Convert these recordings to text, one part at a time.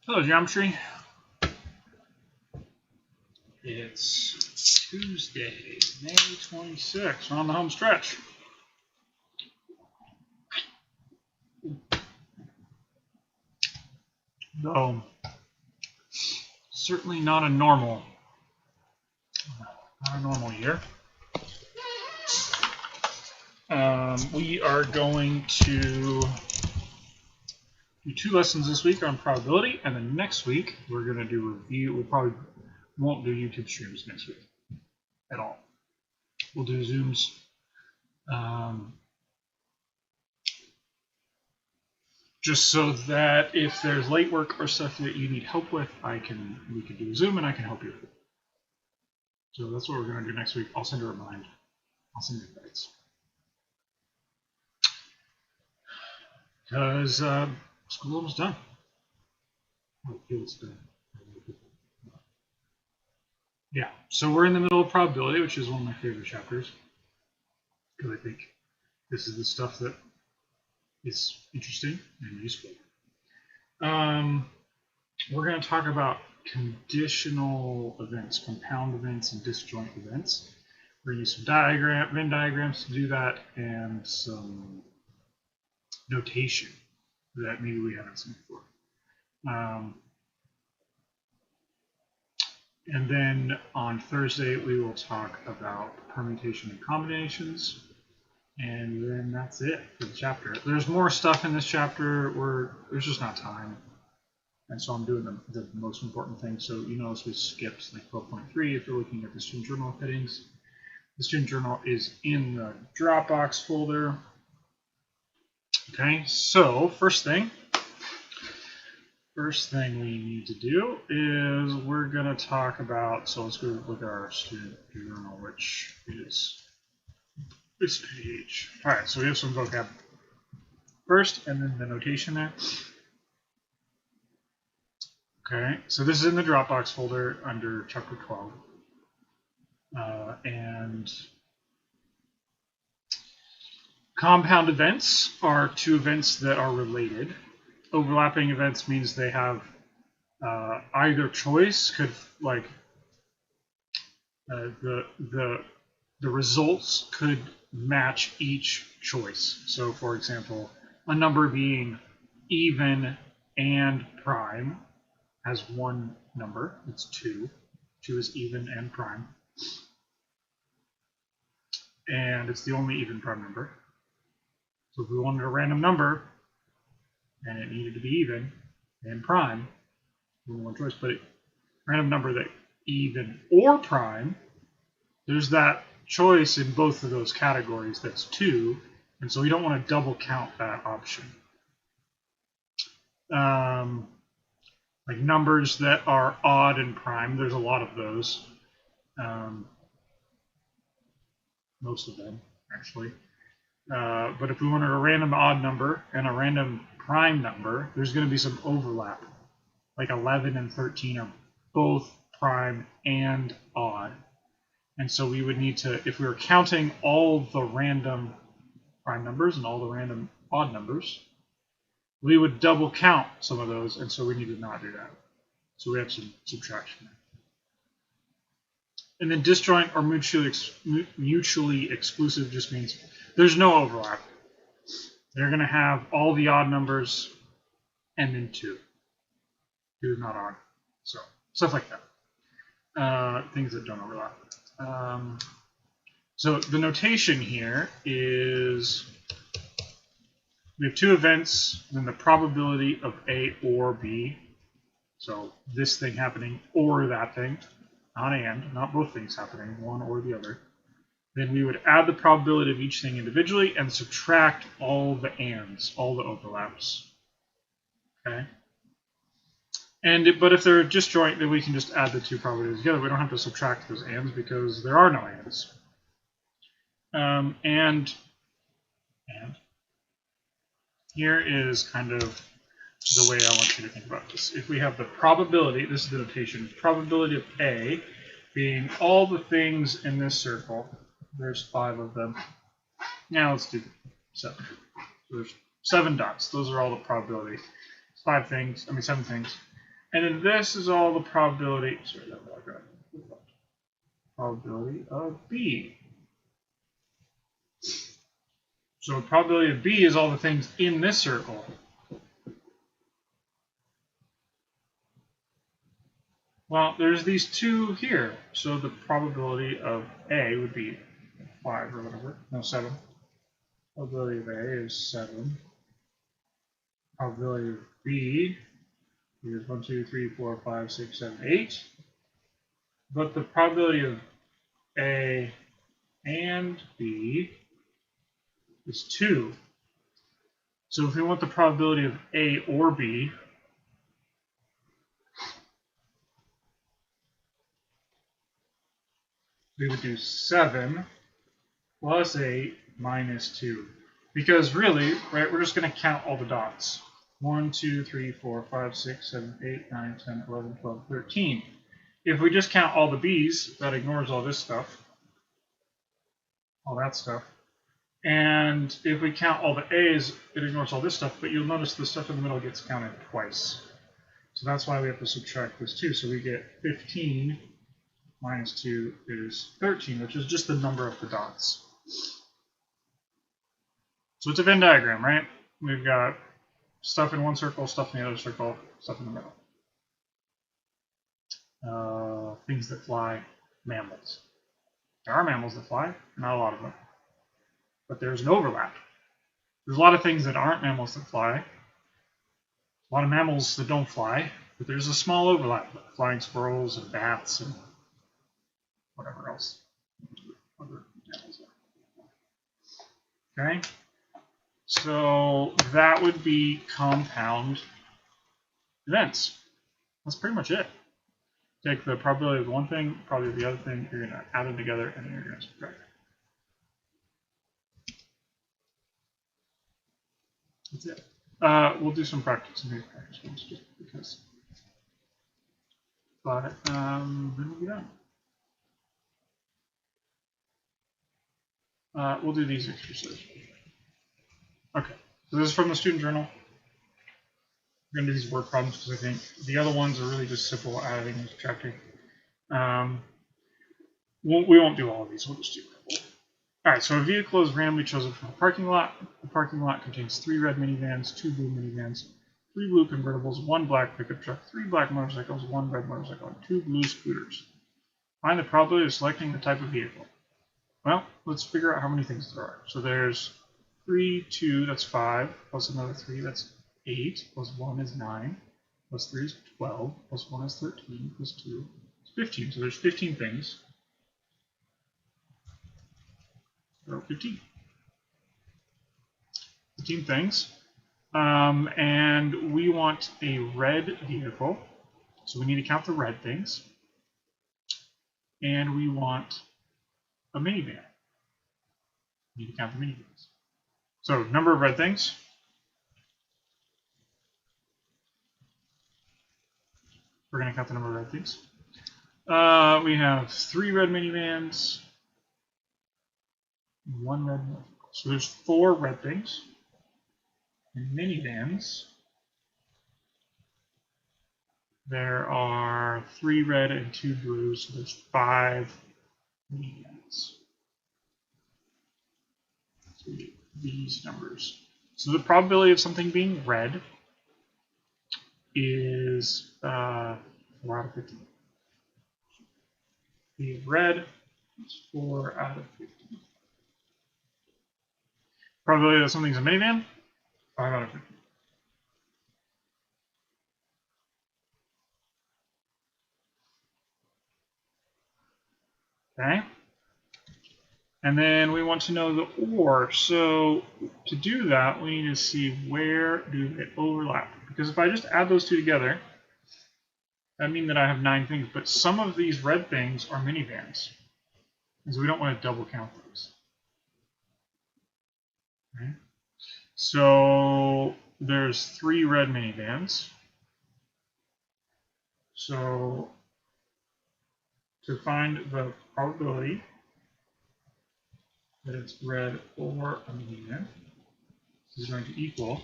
Hello, Geometry. It's Tuesday, May 26th. We're on the home stretch. Though, certainly not a normal year. We are going to do 2 lessons this week on probability, and then next week we're going to do review. We probably won't do YouTube streams next week at all. We'll do Zooms. Just so that if there's late work or stuff that you need help with, we can do a Zoom and I can help you with it. So that's what we're going to do next week. I'll send a reminder. I'll send you invites. Because school's almost done. Oh, it feels done. Yeah, so we're in the middle of probability, which is one of my favorite chapters. Because I think this is the stuff that is interesting and useful. We're going to talk about conditional events, compound events, and disjoint events. We're going to use some Venn diagrams to do that, and some notation that maybe we haven't seen before. And then on Thursday, we will talk about permutation and combinations. And then that's it for the chapter. There's more stuff in this chapter where there's just not time. And so I'm doing the most important thing. So you notice we skipped like 12.3 if you're looking at the student journal headings. The student journal is in the Dropbox folder. Okay, so first thing we need to do is we're going to talk about, so let's go look at our student journal, which is this page. All right, so we have some vocab first, and then the notation there. Okay, so this is in the Dropbox folder under chapter 12. And compound events are 2 events that are related. Overlapping events means they have either choice could like the results could match each choice. So, for example, a number being even and prime has one number. It's 2. 2 is even and prime. And it's the only even prime number. So if we wanted a random number and it needed to be even and prime, only one choice, but random number that even or prime, there's that choice in both of those categories that's 2, and so we don't want to double count that option. Like numbers that are odd and prime, there's a lot of those. Most of them, actually. But if we wanted a random odd number and a random prime number, there's going to be some overlap. Like 11 and 13 are both prime and odd. And so we would need to, if we were counting all the random prime numbers and all the random odd numbers, we would double count some of those, and so we need to not do that. So we have some subtraction there. And then disjoint or mutually exclusive just means there's no overlap. They're going to have all the odd numbers and then 2. 2 is not odd. So stuff like that. Things that don't overlap. So the notation here is we have 2 events, and then the probability of A or B. So this thing happening or that thing, not and, not both things happening, one or the other. Then we would add the probability of each thing individually and subtract all the ands, all the overlaps. Okay. But if they're disjoint, then we can just add the 2 probabilities together. We don't have to subtract those ands because there are no ands. And here is kind of the way I want you to think about this. If we have the probability, this is the notation, probability of A being all the things in this circle. There's 5 of them. Now let's do 7. So there's 7 dots. Those are all the probability. 7 things. And then this is all the probability. Sorry, that was probability of B. So the probability of B is all the things in this circle. Well, there's these two here. So the probability of A would be 5 or whatever. No, 7. Probability of A is 7. Probability of B is 1, 2, 3, 4, 5, 6, 7, 8. But the probability of A and B is 2. So if we want the probability of A or B, we would do 7 plus 8 minus 2. Because really, right, we're just going to count all the dots. 1, 2, 3, 4, 5, 6, 7, 8, 9, 10, 11, 12, 13. If we just count all the B's, that ignores all this stuff. All that stuff. And if we count all the A's, it ignores all this stuff, but you'll notice the stuff in the middle gets counted twice. So that's why we have to subtract this 2. So we get 15 minus 2 is 13, which is just the number of the dots. So it's a Venn diagram, right? We've got stuff in one circle, stuff in the other circle, stuff in the middle. Things that fly, mammals. There are mammals that fly, not a lot of them. But there's an overlap. There's a lot of things that aren't mammals that fly. A lot of mammals that don't fly, but there's a small overlap. Like flying squirrels and bats and whatever else. Other mammals are. Okay? So that would be compound events. That's pretty much it. Take the probability of one thing, probability of the other thing, you're going to add them together, and then you're going to subtract. That's it. We'll do some practice and maybe practice ones just because. But then we'll be done. We'll do these exercises. Okay, so this is from the student journal. We're going to do these word problems because I think the other ones are really just simple adding and subtracting. We won't do all of these. We'll just do a couple. All right, so a vehicle is randomly chosen from a parking lot. The parking lot contains 3 red minivans, 2 blue minivans, 3 blue convertibles, 1 black pickup truck, 3 black motorcycles, 1 red motorcycle, and 2 blue scooters. Find the probability of selecting the type of vehicle. Well, let's figure out how many things there are. So there's 3, 2, that's 5, plus another 3, that's 8, plus 1 is 9, plus 3 is 12, plus 1 is 13, plus 2 is 15. So there's 15 things. There are 15 things. And we want a red vehicle. So we need to count the red things. And we want a minivan. We need to count the minivans. So number of red things. We're going to count the number of red things. We have 3 red minivans, 1 red motorcycle. So there's 4 red things. In minivans, there are 3 red and 2 blues, so there's 5 minivans. So we get these numbers. So the probability of something being red is 4 out of 15. The red is 4 out of 15. Probability that something's a minivan, 5 out of 15. Okay. And then we want to know the or. So to do that, we need to see where do they overlap. Because if I just add those two together, that means that I have 9 things. But some of these red things are minivans. And so we don't want to double count those. Okay. So there's 3 red minivans. So to find the probability that it's red or a minivan, this is going to equal,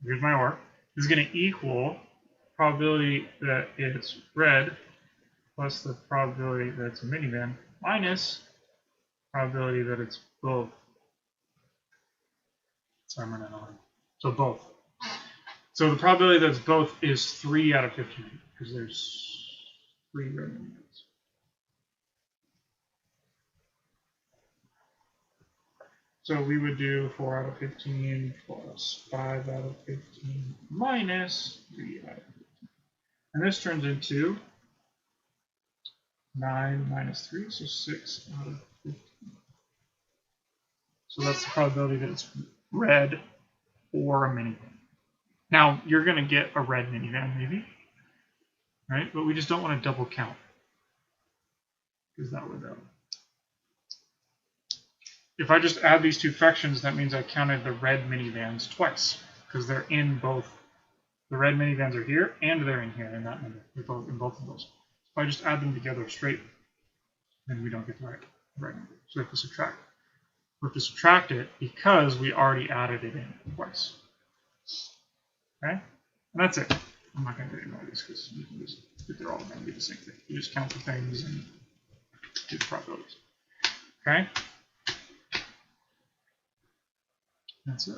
here's my or, is going to equal probability that it's red plus the probability that it's a minivan minus probability that it's both. So I'm running out. So both. So the probability that it's both is 3 out of 15 because there's 3 red minivans. So we would do 4 out of 15 plus 5 out of 15 minus 3 out of 15. And this turns into 9 minus 3, so 6 out of 15. So that's the probability that it's red or a minivan. Now, you're going to get a red minivan maybe, right? But we just don't want to double count because that would if I just add these two fractions, that means I counted the red minivans twice because they're in both. The red minivans are here and they're in here in that number. They're both in both of those. If I just add them together straight, then we don't get the right number. So we have to subtract. We have to subtract it because we already added it in twice. Okay? And that's it. I'm not going to do all these because you can just, they're all going to be the same thing. You just count the things and do the probabilities. Okay? That's it.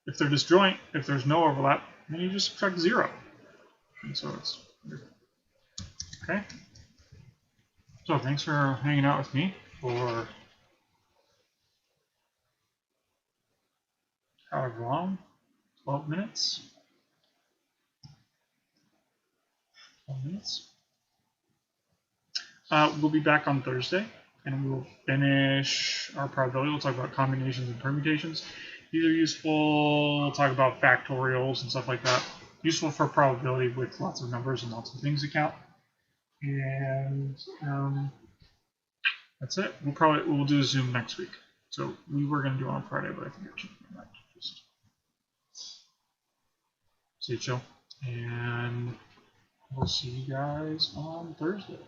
If they're disjoint, if there's no overlap, then you just subtract 0. And so it's okay. So thanks for hanging out with me for however long, 12 minutes. 12 minutes. We'll be back on Thursday, and we'll finish our probability. We'll talk about combinations and permutations. These are useful. We'll talk about factorials and stuff like that. Useful for probability with lots of numbers and lots of things to count. And that's it. We'll do a Zoom next week. So we were going to do it on Friday, but I think I changed my mind. Just stay chill, and we'll see you guys on Thursday.